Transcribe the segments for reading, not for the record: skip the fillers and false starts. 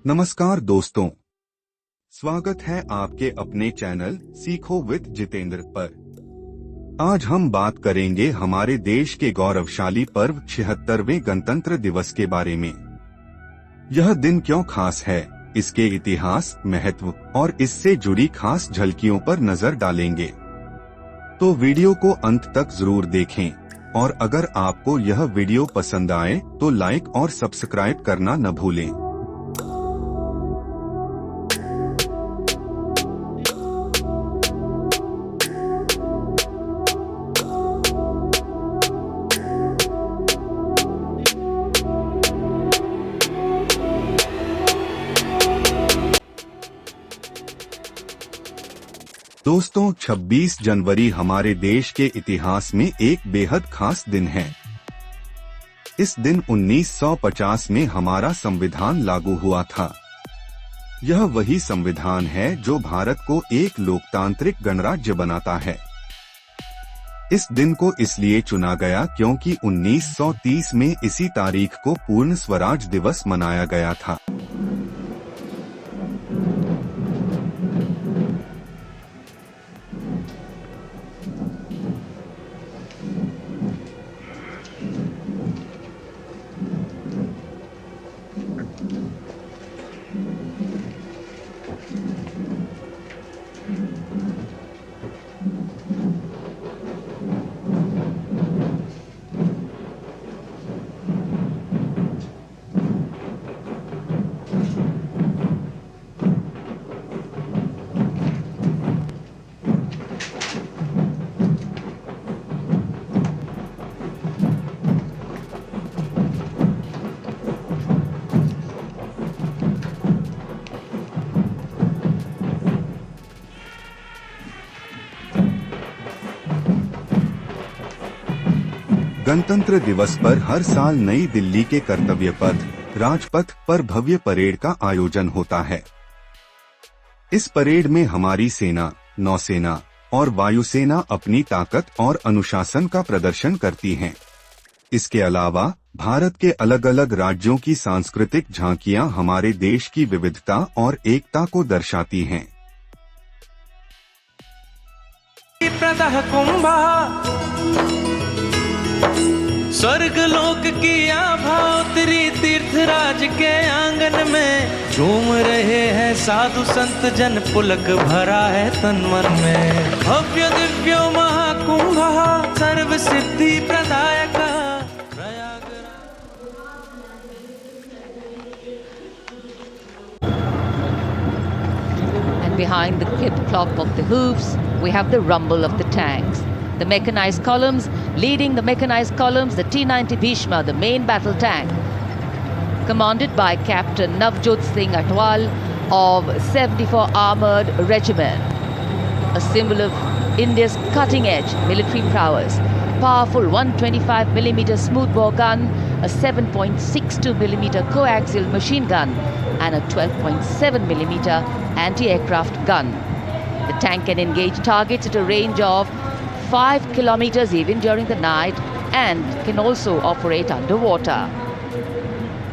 नमस्कार दोस्तों, स्वागत है आपके अपने चैनल सीखो विद जितेंद्र पर। आज हम बात करेंगे हमारे देश के गौरवशाली पर्व 76वें गणतंत्र दिवस के बारे में। यह दिन क्यों खास है, इसके इतिहास, महत्व और इससे जुड़ी खास झलकियों पर नजर डालेंगे। तो वीडियो को अंत तक जरूर देखें और अगर आपको यह वीडियो पसंद आए तो लाइक और सब्सक्राइब करना न भूलें। दोस्तों, 26 जनवरी हमारे देश के इतिहास में एक बेहद खास दिन है। इस दिन 1950 में हमारा संविधान लागू हुआ था। यह वही संविधान है जो भारत को एक लोकतांत्रिक गणराज्य बनाता है। इस दिन को इसलिए चुना गया क्योंकि 1930 में इसी तारीख को पूर्ण स्वराज दिवस मनाया गया था। गणतंत्र दिवस पर हर साल नई दिल्ली के कर्तव्य पथ, राजपथ पर भव्य परेड का आयोजन होता है। इस परेड में हमारी सेना, नौसेना और वायुसेना अपनी ताकत और अनुशासन का प्रदर्शन करती हैं। इसके अलावा भारत के अलग अलग राज्यों की सांस्कृतिक झांकियां हमारे देश की विविधता और एकता को दर्शाती हैं। स्वर्ग लोक की आभा उतरी तीर्थराज के आंगन में, झूम रहे हैं साधु संत जन, पुलक भरा है तन मन में। भव्य दिव्यो महाकुंभ सर्व सिद्धि प्रदायक And behind the clip clop of the hoofs, we have the rumble of the tanks. The mechanized columns, leading the mechanized columns, the T-90 Bhishma, the main battle tank, commanded by Captain Navjot Singh Atwal of 74 Armored Regiment, a symbol of India's cutting-edge military prowess. Powerful 125mm smoothbore gun, a 7.62mm coaxial machine gun, and a 12.7mm anti-aircraft gun. The tank can engage targets at a range of 5 kilometers even during the night and can also operate underwater.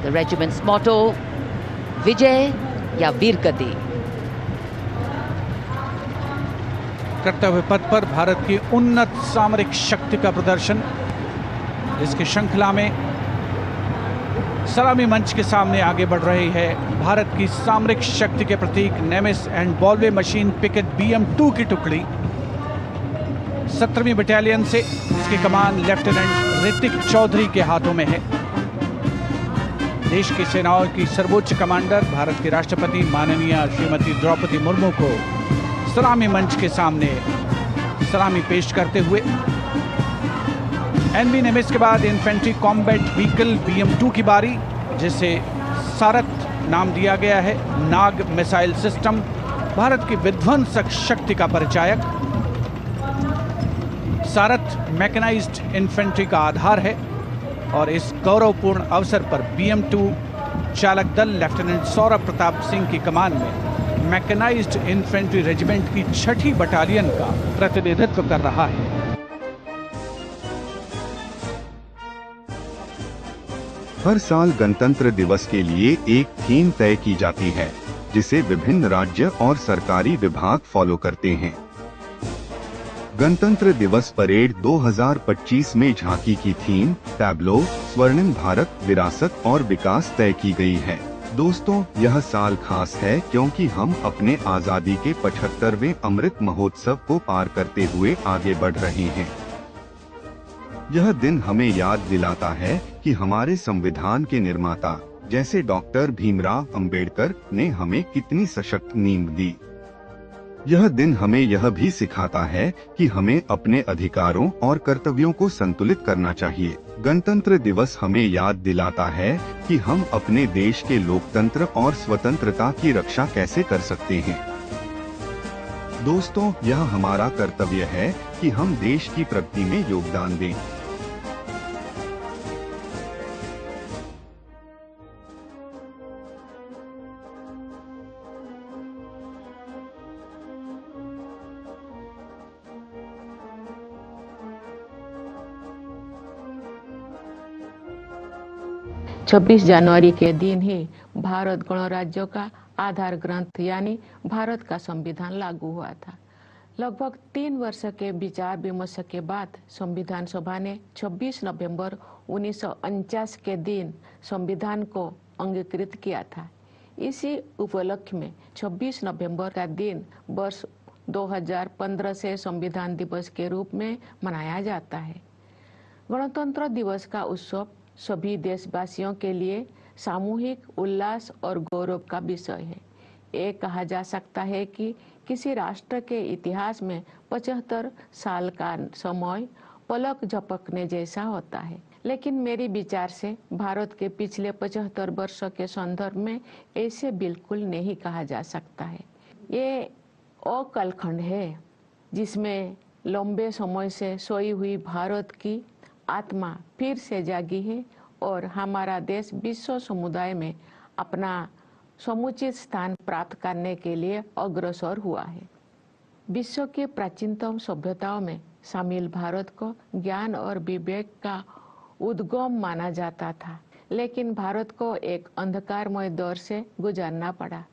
The regiment's motto, Vijay या वीरगति। कर्तव्य पथ पर भारत की उन्नत सामरिक शक्ति का प्रदर्शन। इसकी श्रृंखला में सलामी मंच के सामने आगे बढ़ रही है भारत की सामरिक शक्ति के प्रतीक नेमिस एंड बॉलवे मशीन पिकेट BM-2 की टुकड़ी। 17वीं बटालियन से इसकी कमान लेफ्टिनेंट ऋतिक चौधरी के हाथों में है। देश की सेनाओं की सर्वोच्च कमांडर भारत के राष्ट्रपति माननीय श्रीमती द्रौपदी मुर्मू को सलामी मंच के सामने सलामी पेश करते हुए NB नेमिस के बाद इन्फेंट्री कॉम्बैट व्हीकल BM-2 की बारी, जिसे सारथ नाम दिया गया है। नाग मिसाइल सिस्टम भारत की विध्वंसक शक्ति का परिचायक। सारथ मैकेनाइज्ड इन्फेंट्री का आधार है और इस गौरवपूर्ण अवसर पर BM-2 चालक दल लेफ्टिनेंट सौरभ प्रताप सिंह की कमान में मैकेनाइज्ड इन्फेंट्री रेजिमेंट की 6ठी बटालियन का प्रतिनिधित्व कर रहा है। हर साल गणतंत्र दिवस के लिए एक थीम तय की जाती है, जिसे विभिन्न राज्य और सरकारी विभाग फॉलो करते हैं। गणतंत्र दिवस परेड 2025 में झांकी की थीम टैब्लो स्वर्णिम भारत विरासत और विकास तय की गई है। दोस्तों, यह साल खास है क्योंकि हम अपने आजादी के 75वें अमृत महोत्सव को पार करते हुए आगे बढ़ रहे हैं। यह दिन हमें याद दिलाता है कि हमारे संविधान के निर्माता जैसे डॉक्टर भीमराव अंबेडकर ने हमें कितनी सशक्त नींव दी। यह दिन हमें यह भी सिखाता है कि हमें अपने अधिकारों और कर्तव्यों को संतुलित करना चाहिए। गणतंत्र दिवस हमें याद दिलाता है कि हम अपने देश के लोकतंत्र और स्वतंत्रता की रक्षा कैसे कर सकते हैं। दोस्तों, यह हमारा कर्तव्य है कि हम देश की प्रगति में योगदान दें। छब्बीस जनवरी के दिन ही भारत गणराज्य का आधार ग्रंथ यानी भारत का संविधान लागू हुआ था। लगभग 3 वर्ष के विचार विमर्श के बाद संविधान सभा ने 26 नवंबर 1949 के दिन संविधान को अंगीकृत किया था। इसी उपलक्ष्य में 26 नवंबर का दिन वर्ष 2015 से संविधान दिवस के रूप में मनाया जाता है। गणतंत्र दिवस का उत्सव सभी देशवासियों के लिए सामूहिक उल्लास और गौरव का विषय है। ये कहा जा सकता है कि किसी राष्ट्र के इतिहास में 75 साल का समय पलक झपकने जैसा होता है, लेकिन मेरे विचार से भारत के पिछले 75 वर्ष के संदर्भ में ऐसे बिल्कुल नहीं कहा जा सकता है। ये अकालखंड है जिसमें लंबे समय से सोई हुई भारत की आत्मा फिर से जागी है और हमारा देश विश्व समुदाय में अपना समुचित स्थान प्राप्त करने के लिए अग्रसर हुआ है। विश्व के प्राचीनतम सभ्यताओं में शामिल भारत को ज्ञान और विवेक का उद्गम माना जाता था, लेकिन भारत को एक अंधकारमय दौर से गुजरना पड़ा।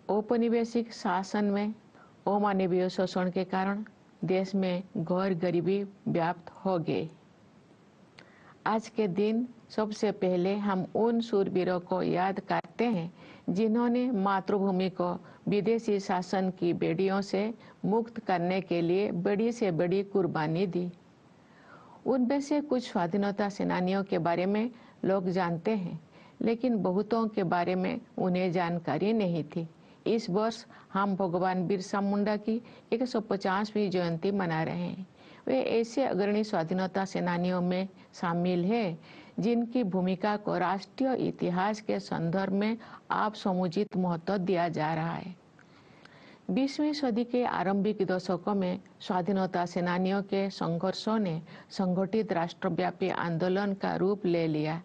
औपनिवेशिक शासन में अमानवीय शोषण के कारण देश में घोर गरीबी व्याप्त हो गई। आज के दिन सबसे पहले हम उन शूरवीरों को याद करते हैं जिन्होंने मातृभूमि को विदेशी शासन की बेड़ियों से मुक्त करने के लिए बड़ी से बड़ी कुर्बानी दी। उनमें से कुछ स्वाधीनता सेनानियों के बारे में लोग जानते हैं, लेकिन बहुतों के बारे में उन्हें जानकारी नहीं थी। इस वर्ष हम भगवान बिरसा मुंडा की 150वीं जयंती मना रहे हैं। वे ऐसे अग्रणी स्वाधीनता सेनानियों में शामिल हैं जिनकी भूमिका को राष्ट्रीय इतिहास के संदर्भ में आप समुचित महत्व दिया जा रहा है। 20वीं सदी के आरंभिक दशकों में स्वाधीनता सेनानियों के संघर्षों ने संगठित राष्ट्रव्यापी आंदोलन का रूप ले लिया।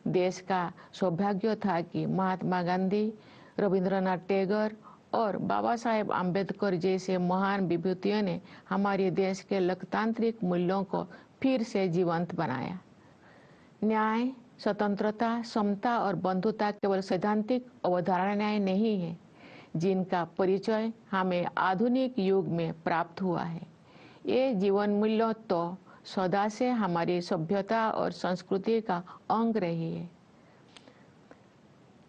देश का सौभाग्य था कि महात्मा गांधी, रविंद्रनाथ टैगोर और बाबा साहेब आम्बेडकर जैसे महान विभूतियों ने हमारे देश के लोकतांत्रिक मूल्यों को फिर से जीवंत बनाया। न्याय, स्वतंत्रता, समता और बंधुता केवल सैद्धांतिक अवधारणाएं नहीं है, जिनका परिचय हमें आधुनिक युग में प्राप्त हुआ है। ये जीवन मूल्य तो सदा से हमारी सभ्यता और संस्कृति का अंग रही है।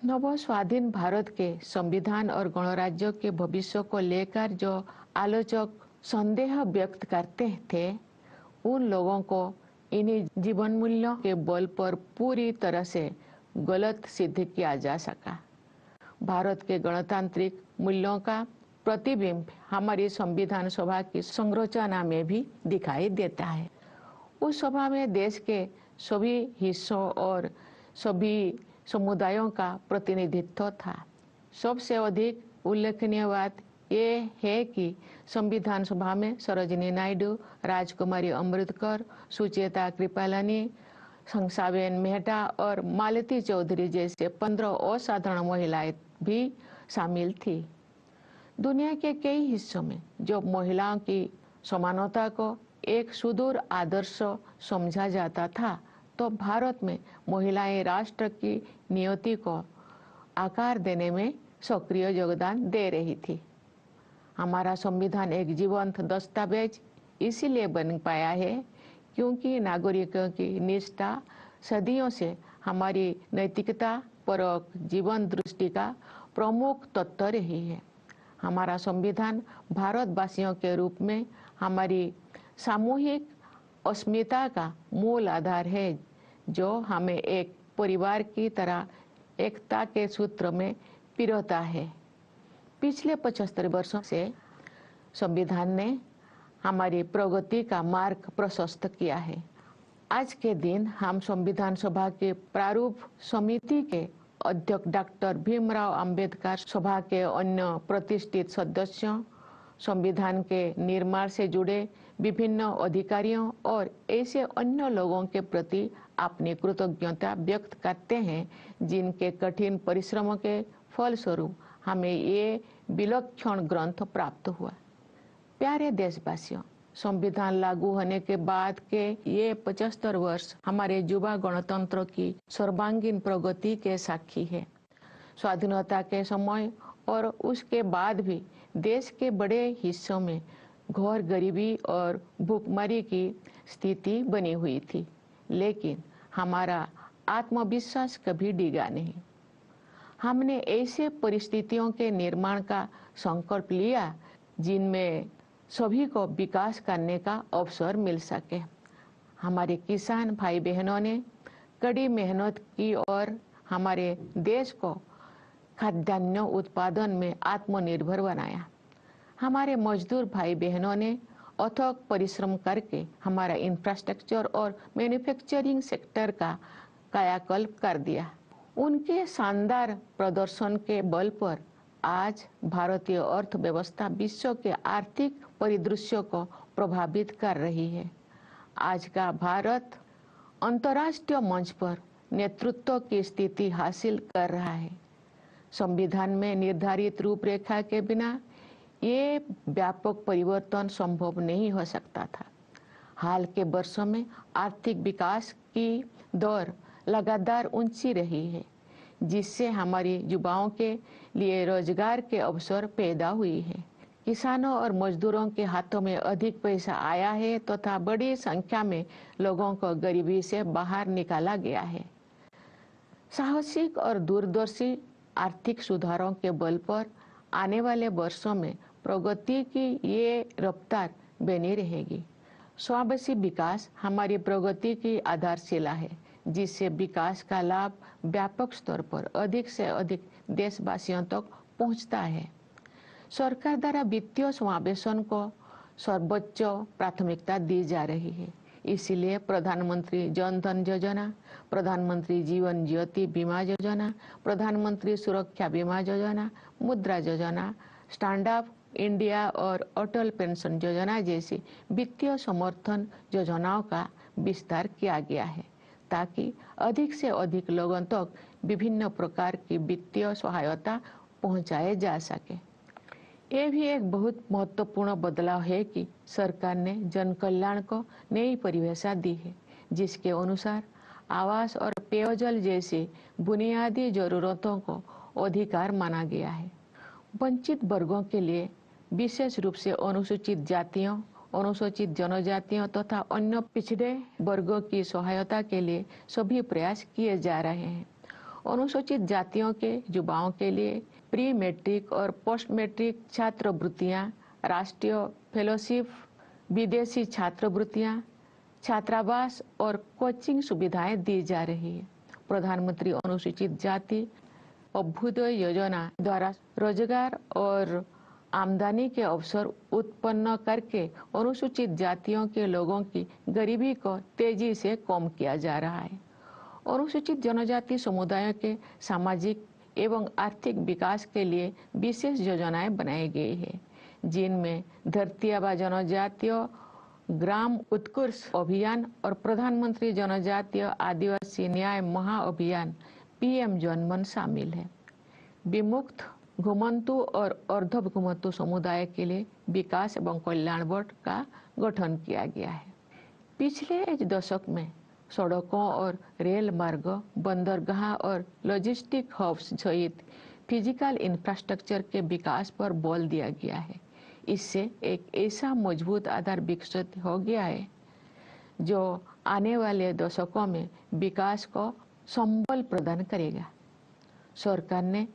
नव स्वाधीन भारत के संविधान और गणराज्य के भविष्य को लेकर जो आलोचक संदेह व्यक्त करते थे, उन लोगों को इन्हीं जीवन मूल्यों के बल पर पूरी तरह से गलत सिद्ध किया जा सका। भारत के गणतांत्रिक मूल्यों का प्रतिबिंब हमारी संविधान सभा की संरचना में भी दिखाई देता है। उस सभा में देश के सभी हिस्सों और सभी समुदायों का प्रतिनिधित्व था। सबसे अधिक उल्लेखनीय बात ये है कि संविधान सभा में सरोजिनी नायडू, राजकुमारी अमृतकर, सुचेता कृपलानी, हंसाबेन मेहता और मालती चौधरी जैसे 15 असाधारण महिलाएं भी शामिल थी। दुनिया के कई हिस्सों में जो महिलाओं की समानता को एक सुदूर आदर्श समझा जाता था, तो भारत में महिलाएं राष्ट्र की नियति को आकार देने में सक्रिय योगदान दे रही थी। हमारा संविधान एक जीवंत दस्तावेज इसीलिए बन पाया है क्योंकि नागरिकों की निष्ठा सदियों से हमारी नैतिकता परक जीवन दृष्टि का प्रमुख तत्व रही है। हमारा संविधान भारतवासियों के रूप में हमारी सामूहिक अस्मिता का मूल आधार है, जो हमें एक परिवार की तरह एकता के सूत्र में पिरोता है। पिछले 75 वर्षों से संविधान ने हमारी प्रगति का मार्ग प्रशस्त किया है। आज के दिन हम संविधान सभा के प्रारूप समिति के अध्यक्ष डॉक्टर भीमराव अंबेडकर, सभा के अन्य प्रतिष्ठित सदस्यों, संविधान के निर्माण से जुड़े विभिन्न अधिकारियों और ऐसे अन्य लोगों के प्रति अपनी कृतज्ञता व्यक्त करते हैं जिनके कठिन परिश्रमों के फलस्वरूप हमें ये विलक्षण ग्रंथ प्राप्त हुआ। प्यारे देशवासियों, संविधान लागू होने के बाद के ये 75 वर्ष हमारे युवा गणतंत्र की सर्वांगीण प्रगति के साक्षी है। स्वाधीनता के समय और उसके बाद भी देश के बड़े हिस्सों में घोर गरीबी और भूखमरी की स्थिति बनी हुई थी, लेकिन हमारा आत्मविश्वास कभी डिगा नहीं। हमने ऐसे परिस्थितियों के निर्माण का संकल्प लिया जिनमें सभी को विकास करने का अवसर मिल सके। हमारे किसान भाई बहनों ने कड़ी मेहनत की और हमारे देश को खाद्यान्न उत्पादन में आत्मनिर्भर बनाया। हमारे मजदूर भाई बहनों ने अथक परिश्रम करके हमारा इंफ्रास्ट्रक्चर और मैन्युफैक्चरिंग सेक्टर का कायाकल्प कर दिया। उनके शानदार प्रदर्शन के बल पर आज भारतीय अर्थव्यवस्था विश्व के आर्थिक परिदृश्य को प्रभावित कर रही है। आज का भारत अंतर्राष्ट्रीय मंच पर नेतृत्व की स्थिति हासिल कर रहा है। संविधान में निर्धारित रूपरेखा के बिना ये व्यापक परिवर्तन संभव नहीं हो सकता था। हाल के वर्षों में आर्थिक विकास की दर लगातार ऊंची रही है, जिससे हमारे युवाओं के लिए रोजगार के अवसर पैदा हुई है। किसानों और मजदूरों के हाथों में अधिक पैसा आया है तथा बड़ी संख्या में लोगों को गरीबी से बाहर निकाला गया है। साहसिक और दूरदर्शी आर्थिक सुधारों के बल पर आने वाले वर्षों में प्रगति की ये रफ्तार बनी रहेगी। समावेशी विकास हमारी प्रगति की आधारशिला है, जिससे विकास का लाभ व्यापक स्तर पर अधिक से अधिक देशवासियों तक पहुंचता है। सरकार द्वारा वित्तीय समावेशन को सर्वोच्च प्राथमिकता दी जा रही है। इसलिए प्रधानमंत्री जन धन योजना, प्रधानमंत्री जीवन ज्योति बीमा योजना, प्रधानमंत्री सुरक्षा बीमा योजना, मुद्रा योजना, स्टैंड अप इंडिया और अटल पेंशन योजना जैसी वित्तीय समर्थन योजनाओं का विस्तार किया गया है, ताकि अधिक से अधिक लोगों तक विभिन्न प्रकार की वित्तीय सहायता पहुंचाए जा सके। ये भी एक बहुत महत्वपूर्ण बदलाव है कि सरकार ने जन कल्याण को नई परिभाषा दी है, जिसके अनुसार आवास और पेयजल जैसी बुनियादी जरूरतों को अधिकार माना गया है। वंचित वर्गों के लिए, विशेष रूप से अनुसूचित जातियों, अनुसूचित जनजातियों तथा अन्य पिछड़े वर्गों की सहायता के लिए सभी प्रयास किए जा रहे हैं। अनुसूचित जातियों के युवाओं के लिए प्री मैट्रिक और पोस्ट मैट्रिक छात्रवृत्तियां, राष्ट्रीय फेलोशिप, विदेशी छात्रवृत्तियां, छात्रावास और कोचिंग सुविधाएं दी जा रही है। प्रधानमंत्री अनुसूचित जाति अभ्युदय योजना द्वारा रोजगार और आमदनी के अवसर उत्पन्न करके अनुसूचित जातियों के लोगों की गरीबी को तेजी से कम किया जा रहा है। अनुसूचित जनजाति समुदायों के सामाजिक एवं आर्थिक विकास के लिए विशेष योजनाएं बनाई गई है, जिनमें धरती आबा जनजातीय ग्राम उत्कर्ष अभियान और प्रधानमंत्री जनजातीय आदिवासी न्याय महाअभियान PM जनमन शामिल है। विमुक्त, घुमंतु और अर्ध घुमंतु समुदाय के लिए विकास एवं कल्याण बोर्ड का गठन किया गया है। पिछले एक दशक में सड़कों और रेल मार्ग, बंदरगाह और लॉजिस्टिक हब्स सहित फिजिकल इंफ्रास्ट्रक्चर के विकास पर बल दिया गया है। इससे एक ऐसा मजबूत आधार विकसित हो गया है जो आने वाले दशकों में विकास को संबल प्रदान करेगा। सरकार ने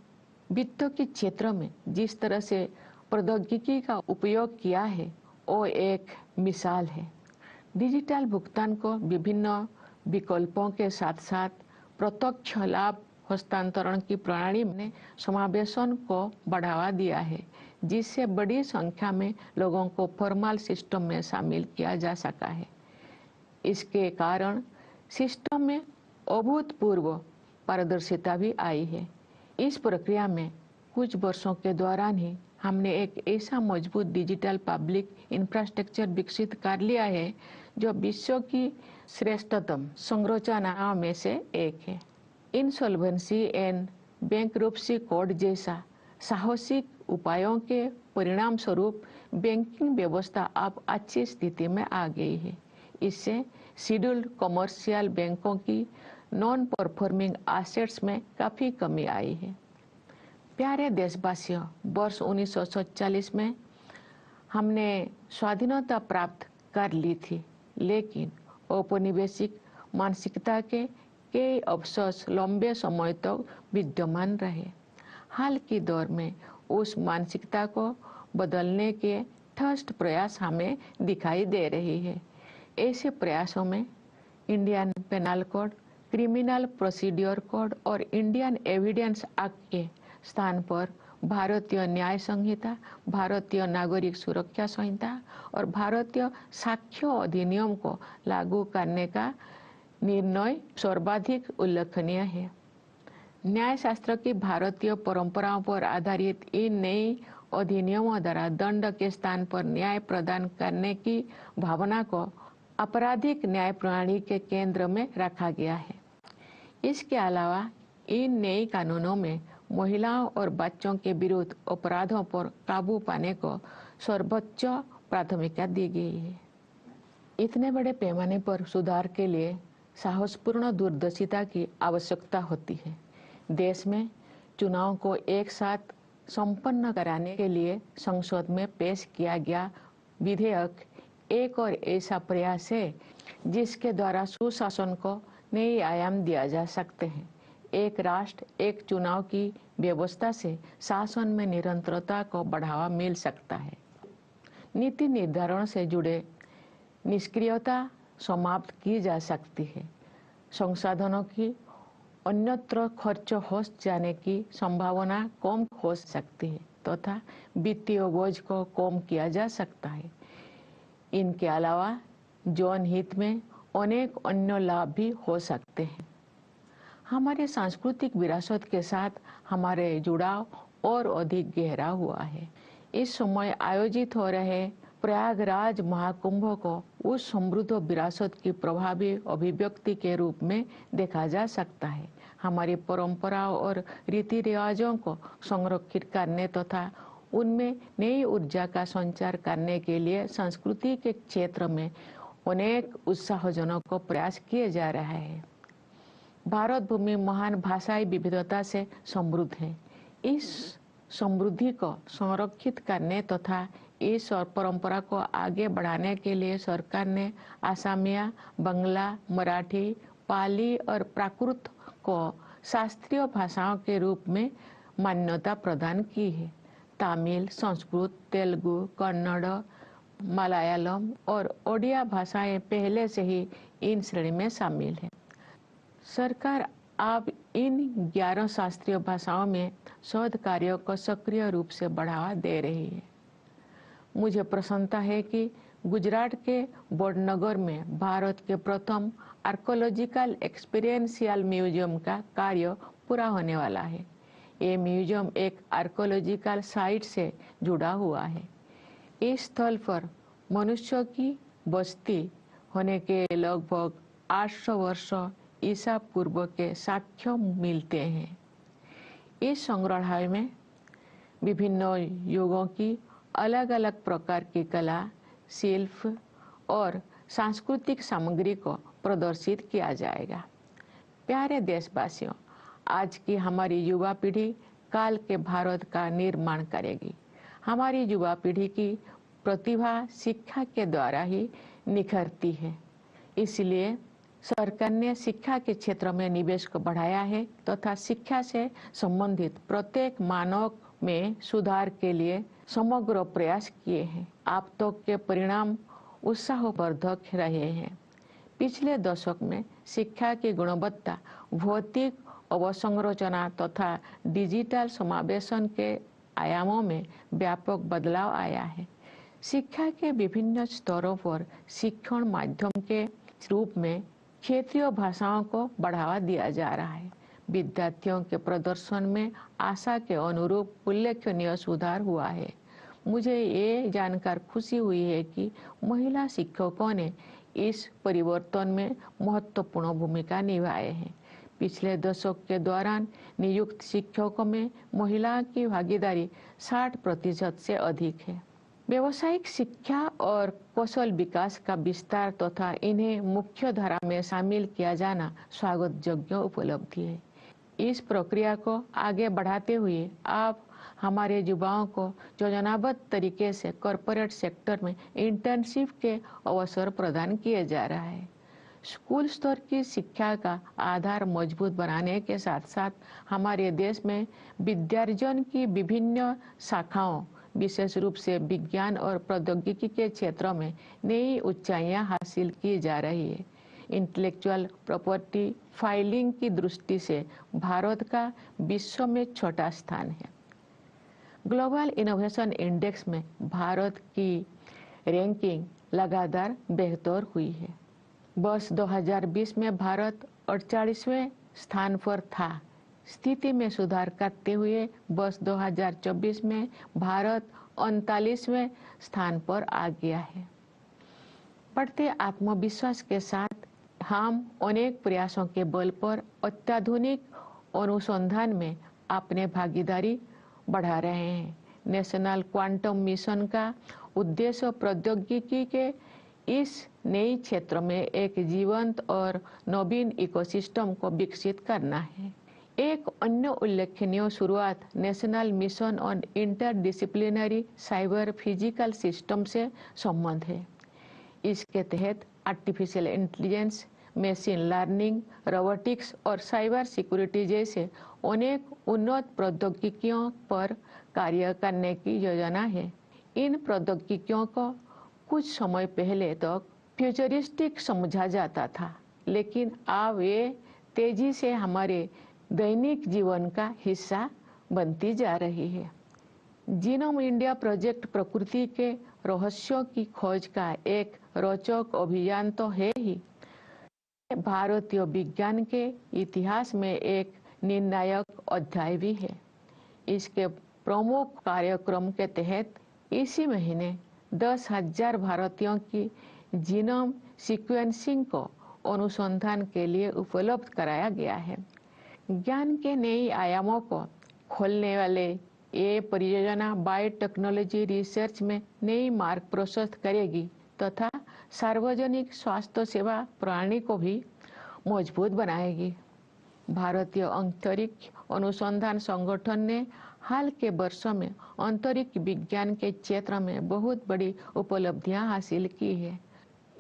वित्त के क्षेत्र में जिस तरह से प्रौद्योगिकी का उपयोग किया है वो एक मिसाल है। डिजिटल भुगतान को विभिन्न विकल्पों के साथ साथ प्रत्यक्ष लाभ हस्तांतरण की प्रणाली ने समावेशन को बढ़ावा दिया है, जिससे बड़ी संख्या में लोगों को फॉर्मल सिस्टम में शामिल किया जा सका है। इसके कारण सिस्टम में अभूतपूर्व पारदर्शिता भी आई है। इस प्रक्रिया में कुछ वर्षों के दौरान ही हमने एक ऐसा मजबूत डिजिटल पब्लिक इंफ्रास्ट्रक्चर विकसित कर लिया है जो विश्व की श्रेष्ठतम संरचनाओं में से एक है। इंसॉल्वेंसी एंड बैंकरप्सी कोड जैसा साहसिक उपायों के परिणाम स्वरूप बैंकिंग व्यवस्था अब अच्छी स्थिति में आ गई है। इससे शेड्यूल्ड कमर्शियल बैंकों की नॉन परफॉर्मिंग एसेट्स में काफी कमी आई है। प्यारे देशवासियों, वर्ष 1947 में हमने स्वाधीनता प्राप्त कर ली थी, लेकिन औपनिवेशिक मानसिकता के कई अवशेष लंबे समय तक विद्यमान रहे। हाल के दौर में उस मानसिकता को बदलने के ठोस प्रयास हमें दिखाई दे रही है। ऐसे प्रयासों में Indian penal code, criminal procedure code और इंडियन एविडेंस एक्ट के स्थान पर भारतीय न्याय संहिता, भारतीय नागरिक सुरक्षा संहिता और भारतीय साक्ष्य अधिनियम को लागू करने का निर्णय सर्वाधिक उल्लेखनीय है। न्याय शास्त्र की भारतीय परंपराओं पर आधारित इन नई अधिनियमों द्वारा दंड के स्थान पर न्याय प्रदान करने की भावना को आपराधिक न्याय प्रणाली के केंद्र में रखा गया है। इसके अलावा इन नए कानूनों में महिलाओं और बच्चों के विरुद्ध अपराधों पर काबू पाने को सर्वोच्च प्राथमिकता दी गई है। इतने बड़े पैमाने पर सुधार के लिए साहसपूर्ण दूरदर्शिता की आवश्यकता होती है। देश में चुनाव को एक साथ संपन्न कराने के लिए संसद में पेश किया गया विधेयक एक और ऐसा प्रयास है जिसके द्वारा सुशासन को नए आयाम दिया जा सकते हैं। एक राष्ट्र एक चुनाव की व्यवस्था से शासन में निरंतरता को बढ़ावा मिल सकता है। नीति निर्धारण से जुड़े निष्क्रियता समाप्त की जा सकती है। संसाधनों की अन्यत्र खर्च हो जाने की संभावना कम हो सकती है तथा वित्तीय बोझ को कम किया जा सकता है। इनके अलावा जन हित में अनेक अन्य लाभ भी हो सकते हैं। हमारे सांस्कृतिक विरासत के साथ हमारे जुड़ाव और अधिक गहरा हुआ है। इस समय आयोजित हो रहे प्रयागराज महाकुंभ को उस समृद्ध विरासत की प्रभावी अभिव्यक्ति के रूप में देखा जा सकता है। हमारी परंपराओं और रीति रिवाजों को संरक्षित करने तथा उनमें नई ऊर्जा का संचार करने के लिए संस्कृति के क्षेत्र में अनेक उत्साहजनक प्रयास किए जा रहे हैं। भारत भूमि महान भाषाई विविधता से समृद्ध है। इस समृद्धि को संरक्षित करने तथा इस और परंपरा को आगे बढ़ाने के लिए सरकार ने असमिया, बांग्ला, मराठी, पाली और प्राकृत को शास्त्रीय भाषाओं के रूप में मान्यता प्रदान की है। तमिल, संस्कृत, तेलुगु, कन्नड़, मलयालम और ओडिया भाषाएं पहले से ही इन श्रेणी में शामिल हैं। सरकार अब इन 11 शास्त्रीय भाषाओं में शोध कार्यों को सक्रिय रूप से बढ़ावा दे रही है। मुझे प्रसन्नता है कि गुजरात के वडनगर में भारत के प्रथम आर्कोलॉजिकल एक्सपीरियंशियल म्यूजियम का कार्य पूरा होने वाला है। ये म्यूजियम एक आर्कोलॉजिकल साइट से जुड़ा हुआ है। इस स्थल पर मनुष्य की बस्ती होने के लगभग 800 वर्ष ईसा पूर्व के साक्ष्य मिलते हैं। इस संग्रहालय में विभिन्न युगों की अलग अलग प्रकार की कला, शिल्प और सांस्कृतिक सामग्री को प्रदर्शित किया जाएगा। प्यारे देशवासियों, आज की हमारी युवा पीढ़ी काल के भारत का निर्माण करेगी। हमारी युवा पीढ़ी की प्रतिभा शिक्षा के द्वारा ही निखरती है। इसलिए सरकार ने शिक्षा के क्षेत्र में निवेश को बढ़ाया है तथा शिक्षा से संबंधित प्रत्येक मानव में सुधार के लिए समग्र प्रयास किए हैं। अब तक के परिणाम उत्साहवर्धक रहे हैं। पिछले दशक में शिक्षा की गुणवत्ता, भौतिक अवसंरचना तथा डिजिटल समावेशन के आयामों में व्यापक बदलाव आया है। शिक्षा के विभिन्न स्तरों पर शिक्षण माध्यम के रूप में क्षेत्रीय भाषाओं को बढ़ावा दिया जा रहा है। विद्यार्थियों के प्रदर्शन में आशा के अनुरूप उल्लेखनीय सुधार हुआ है। मुझे ये जानकर खुशी हुई है कि महिला शिक्षकों ने इस परिवर्तन में महत्वपूर्ण भूमिका निभाई है। पिछले दशक के दौरान नियुक्त शिक्षकों में महिलाओं की भागीदारी 60% से अधिक है। व्यावसायिक शिक्षा और कौशल विकास का विस्तार तथा इन्हें मुख्य धारा में शामिल किया जाना स्वागत योग्य उपलब्धि है। इस प्रक्रिया को आगे बढ़ाते हुए आप हमारे युवाओं को योजनाबद्ध तरीके से कॉरपोरेट सेक्टर में इंटर्नशिप के अवसर प्रदान किए जा रहा है। स्कूल स्तर की शिक्षा का आधार मजबूत बनाने के साथ साथ हमारे देश में विद्यार्जन की विभिन्न शाखाओं, विशेष रूप से विज्ञान और प्रौद्योगिकी के क्षेत्रों में नई ऊंचाइयां हासिल की जा रही है। इंटेलेक्चुअल प्रॉपर्टी फाइलिंग की दृष्टि से भारत का विश्व में छोटा स्थान है। ग्लोबल इनोवेशन इंडेक्स में भारत की रैंकिंग लगातार बेहतर हुई है। वर्ष 2020 में भारत 48वें स्थान पर था। स्थिति में सुधार करते हुए वर्ष 2024 में भारत 39वें स्थान पर आ गया है। बढ़ते आत्मविश्वास के साथ हम अनेक प्रयासों के बल पर अत्याधुनिक अनुसंधान में अपने भागीदारी बढ़ा रहे हैं। नेशनल क्वांटम मिशन का उद्देश्य प्रौद्योगिकी के इस नए क्षेत्र में एक जीवंत और नवीन इकोसिस्टम को विकसित करना है। एक अन्य उल्लेखनीय शुरुआत national mission on interdisciplinary cyber physical system से संबंध है। इसके तहत artificial intelligence, machine learning, robotics और साइबर सिक्योरिटी जैसे अनेक उन्नत प्रौद्योगिकियों पर कार्य करने की योजना है। इन प्रौद्योगिकियों को कुछ समय पहले तक फ्यूचरिस्टिक समझा जाता था, लेकिन अब ये तेजी से हमारे दैनिक जीवन का हिस्सा बनती जा रही है। जीनोम इंडिया प्रोजेक्ट प्रकृति के रहस्यों की खोज का एक रोचक अभियान तो है ही, भारतीय विज्ञान के इतिहास में एक निर्णायक अध्याय भी है। इसके प्रमुख कार्यक्रम के तहत इसी महीने 10,000 भारतीयों की जीनोम सीक्वेंसिंग को अनुसंधान के लिए उपलब्ध कराया गया है। ज्ञान के नए आयामों को खोलने वाले ये परियोजना बायोटेक्नोलॉजी रिसर्च में नई मार्ग प्रशस्त करेगी तथा सार्वजनिक स्वास्थ्य सेवा प्रणाली को भी मजबूत बनाएगी। भारतीय अंतरिक्ष अनुसंधान संगठन ने हाल के वर्षों में अंतरिक्ष विज्ञान के क्षेत्र में बहुत बड़ी उपलब्धियां हासिल की है।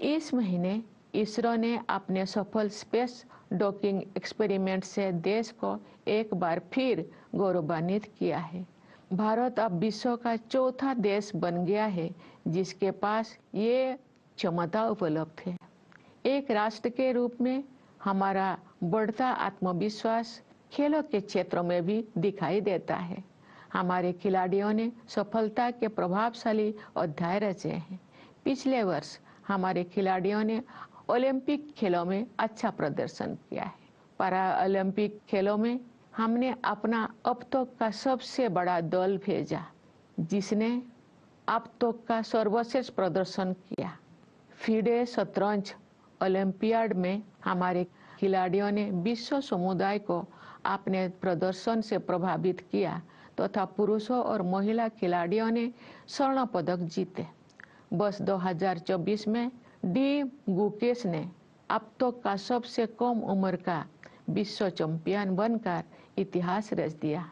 इस महीने इसरो ने अपने सफल स्पेस डॉकिंग एक्सपेरिमेंट से देश को एक बार फिर गौरवान्वित किया है। भारत अब विश्व का चौथा देश बन गया है जिसके पास ये क्षमता उपलब्ध है। एक राष्ट्र के रूप में हमारा बढ़ता आत्मविश्वास खेलों के क्षेत्र में भी दिखाई देता है। हमारे खिलाड़ियों ने सफलता के प्रभावशाली अध्याय रचे हैं। पिछले वर्ष हमारे खिलाड़ियों ने ओलंपिक खेलों में अच्छा प्रदर्शन किया है। पैरा ओलंपिक खेलों में हमने अपना अब तक का सबसे बड़ा दल भेजा जिसने अब तक का सर्वश्रेष्ठ प्रदर्शन किया। फीडे शतरंज ओलंपियाड में हमारे खिलाड़ियों ने विश्व समुदाय को अपने प्रदर्शन से प्रभावित किया तथा पुरुषों और महिला खिलाड़ियों ने स्वर्ण पदक जीते। वर्ष 2024 में डी गुकेश ने अब तक का सबसे कम उम्र का विश्व चैंपियन बनकर इतिहास रच दिया।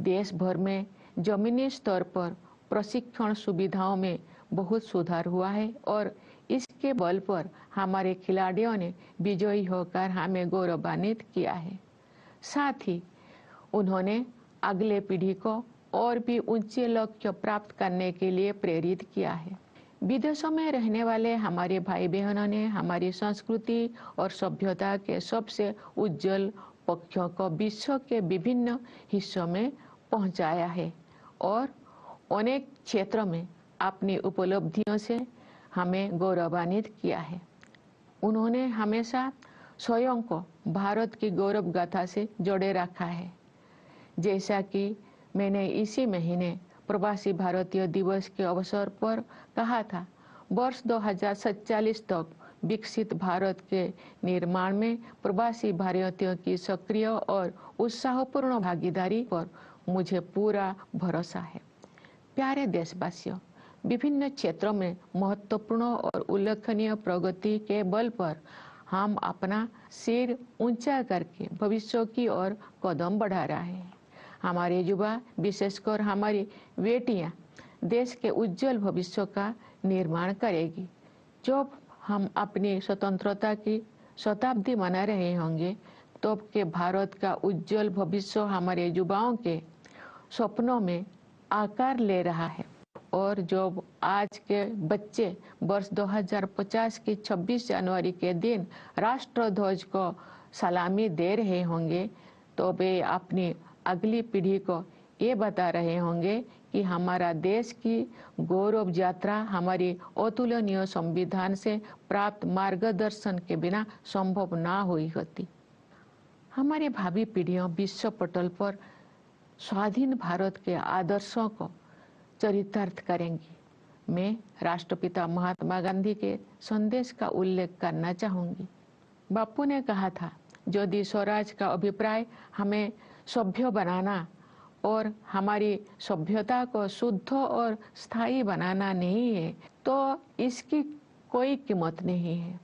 देश भर में जमीनी स्तर पर प्रशिक्षण सुविधाओं में बहुत सुधार हुआ है और इसके बल पर हमारे खिलाड़ियों ने विजयी होकर हमें गौरवान्वित किया है। साथ ही उन्होंने अगले पीढ़ी को और भी ऊंचे लक्ष्य प्राप्त करने के लिए प्रेरित किया है। विदेशों में रहने वाले हमारे भाई बहनों ने हमारी संस्कृति और सभ्यता के सबसे उज्जवल पक्षों को विश्व के विभिन्न हिस्सों में पहुंचाया है और अनेक क्षेत्रों में अपनी उपलब्धियों से हमें गौरवान्वित किया है। उन्होंने हमेशा स्वयं को भारत की गौरव गाथा से जोड़े रखा है। जैसा कि मैंने इसी महीने प्रवासी भारतीय दिवस के अवसर पर कहा था, वर्ष 2047 तक विकसित भारत के निर्माण में प्रवासी भारतीयों की सक्रिय और उत्साहपूर्ण भागीदारी पर मुझे पूरा भरोसा है। प्यारे देशवासियों, विभिन्न क्षेत्रों में महत्वपूर्ण और उल्लेखनीय प्रगति के बल पर हम अपना सिर ऊंचा करके भविष्य की ओर कदम बढ़ा रहे हैं। हमारे युवा, विशेषकर हमारी बेटियां, देश के उज्जवल भविष्य का निर्माण करेगी। जब हम अपनी स्वतंत्रता की शताब्दी मना रहे होंगे, तब के भारत का उज्जवल भविष्य हमारे युवाओं के सपनों में आकार ले रहा है। और जब आज के बच्चे वर्ष 2050 की 26 जनवरी के दिन राष्ट्रध्वज को सलामी दे रहे होंगे, तो वे अपनी अगली पीढ़ी को ये बता रहे होंगे कि हमारा देश की गौरव यात्रा हमारी अतुलनीय संविधान से प्राप्त मार्गदर्शन के बिना संभव ना हुई होती। हमारी भावी पीढ़ियां विश्व पटल पर स्वाधीन भारत के आदर्शों को चरितार्थ करेंगी। मैं राष्ट्रपिता महात्मा गांधी के संदेश का उल्लेख करना चाहूंगी। बापू ने कहा था, यदि स्वराज का अभिप्राय हमें सभ्य बनाना और हमारी सभ्यता को शुद्ध और स्थायी बनाना नहीं है, तो इसकी कोई कीमत नहीं है।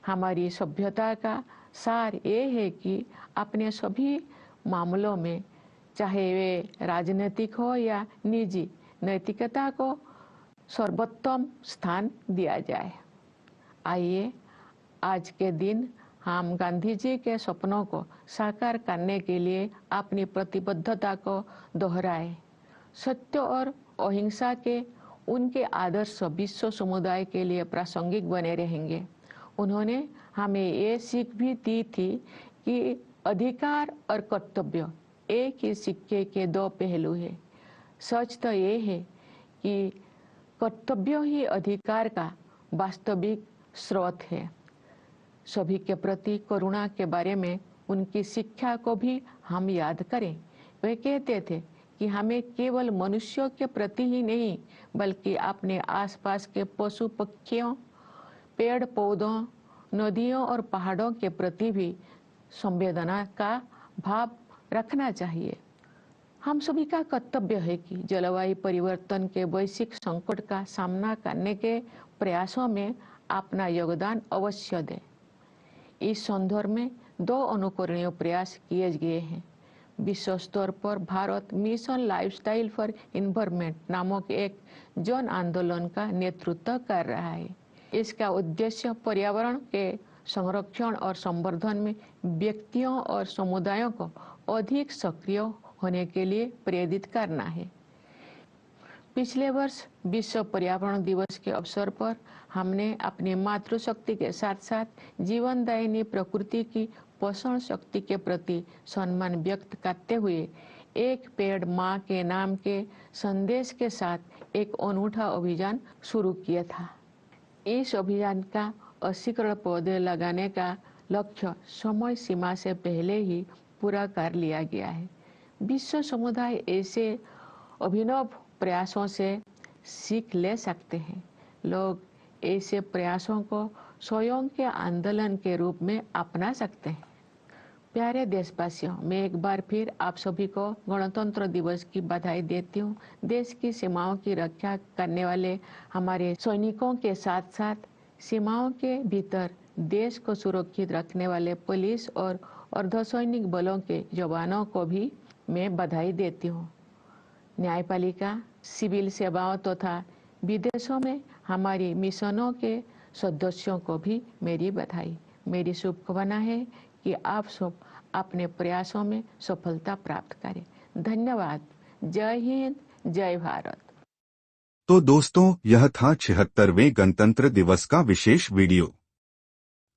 हमारी सभ्यता का सार ये है कि अपने सभी मामलों में, चाहे वे राजनीतिक हो या निजी, नैतिकता को सर्वोत्तम स्थान दिया जाए। आइए आज के दिन हम गांधी जी के सपनों को साकार करने के लिए अपनी प्रतिबद्धता को दोहराएं। सत्य और अहिंसा के उनके आदर्श विश्व समुदाय के लिए प्रासंगिक बने रहेंगे। उन्होंने हमें ये सीख भी दी थी कि अधिकार और कर्तव्य एक ही सिक्के के दो पहलू हैं। सच तो ये है कि कर्तव्य ही अधिकार का वास्तविक स्रोत है। सभी के प्रति करुणा के बारे में उनकी शिक्षा को भी हम याद करें। वे कहते थे कि हमें केवल मनुष्यों के प्रति ही नहीं, बल्कि अपने आसपास के पशु पक्षियों, पेड़ पौधों, नदियों और पहाड़ों के प्रति भी संवेदना का भाव रखना चाहिए। हम सभी का कर्तव्य है कि जलवायु परिवर्तन के वैश्विक संकट का सामना करने के प्रयासों में अपना योगदान अवश्य दें। इस संदर्भ में 2 अनुकरणीय प्रयास किए गए हैं। विश्व स्तर पर Bharat mission lifestyle for environment नामक एक जन आंदोलन का नेतृत्व कर रहा है। इसका उद्देश्य पर्यावरण के संरक्षण और संवर्धन में व्यक्तियों और समुदायों को अधिक सक्रिय होने के लिए प्रेरित करना है। पिछले वर्ष विश्व पर्यावरण दिवस के अवसर पर हमने अपनी मातृशक्ति के साथ साथ जीवनदायिनी प्रकृति की पोषण शक्ति के प्रति सम्मान व्यक्त करते हुए एक पेड़ माँ के नाम के संदेश के साथ एक अनूठा अभियान शुरू किया था। इस अभियान का 80 करोड़ पौधे लगाने का लक्ष्य समय सीमा से पहले ही पूरा कर लिया गया है। विश्व समुदाय ऐसे अभिनव प्रयासों से सीख ले सकते हैं। लोग ऐसे प्रयासों को स्वयं के आंदोलन के रूप में अपना सकते हैं। प्यारे देशवासियों, मैं एक बार फिर आप सभी को गणतंत्र दिवस की बधाई देती हूँ। देश की सीमाओं की रक्षा करने वाले हमारे सैनिकों के साथ साथ सीमाओं के भीतर देश को सुरक्षित रखने वाले पुलिस और अर्धसैनिक बलों के जवानों को भी मैं बधाई देती हूँ। न्यायपालिका, सिविल सेवाओं तथा विदेशों में हमारी मिशनों के सदस्यों को भी मेरी बधाई। मेरी शुभकामना है कि आप सब अपने प्रयासों में सफलता प्राप्त करें। धन्यवाद। जय हिंद, जय भारत। तो दोस्तों, यह था 76वें गणतंत्र दिवस का विशेष वीडियो।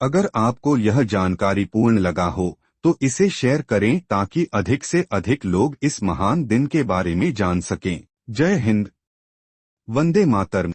अगर आपको यह जानकारी पूर्ण लगा हो तो इसे शेयर करें ताकि अधिक से अधिक लोग इस महान दिन के बारे में जान सकें। जय हिंद, वंदे मातरम।